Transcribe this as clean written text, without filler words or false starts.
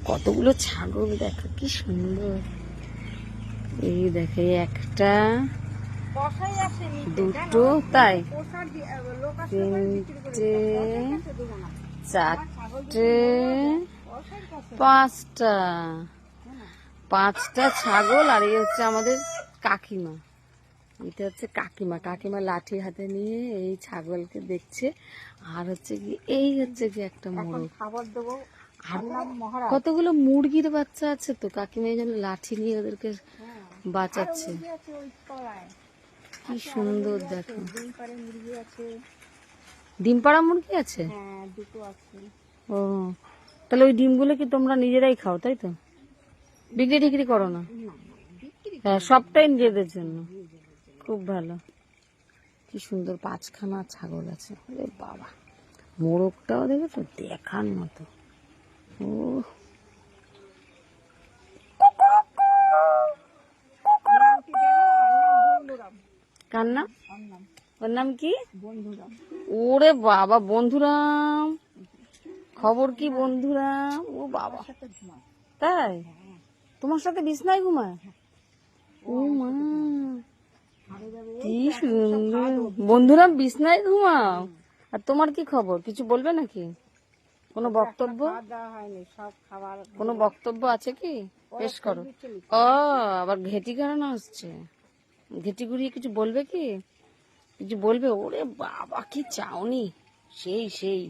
কতগুলো ছাগল দেখো কি সুন্দর। এই দেখে একটা, দুটো, তাই তিনটে, চারটে, পাঁচটা, পাঁচটা ছাগল। আর এই হচ্ছে আমাদের কাকিমা, এটা হচ্ছে কাকিমা। কাকিমা লাঠি হাতে নিয়ে এই ছাগলকে দেখছে। আর হচ্ছে কি, এই হচ্ছে কি একটা মোরগ। খাবার দেবো। আর কতগুলো মুরগির বাচ্চা আছে তো, কাকিমা এই জন্য লাঠি নিয়ে ওদেরকে বাঁচাচ্ছে। কি সুন্দর দেখো, ডিম পাড়া মুরগি আছে। হ্যাঁ, দুটো আছে। ও, তাহলে ওই ডিমগুলো কি তোমরা নিজেরাই খাও, তাই তো? বিক্রি টিক্রি করো না? হ্যাঁ, সবটাই নিজেদের জন্য। খুব ভালো। কি সুন্দর পাঁচখানা ছাগল আছে। আরে বাবা, মোরগটাও দেখেছো, দেখার মতো। ও, কার নাম? ওর নাম কি? বন্ধুরাম। ওরে বাবা, বন্ধুরাম। খবর কি বন্ধুরাম? ও বাবা, তাই? তোমার সাথে বিছনায় ঘুমায়? ও মা, কি সুন্দর। বন্ধুরাম বিছনায় ঘুমাও। আর তোমার কি খবর, কিছু বলবে নাকি? কোনো বক্তব্য? কোনো বক্তব্য আছে কি? পেশ করো। ও, আবার ঘেঁটি গাড়ানো হচ্ছে। ঘেঁটি ঘুরিয়ে কিছু বলবে কি? কিছু বলবে? ওরে বাবা, কি চাউনি, সেই সেই।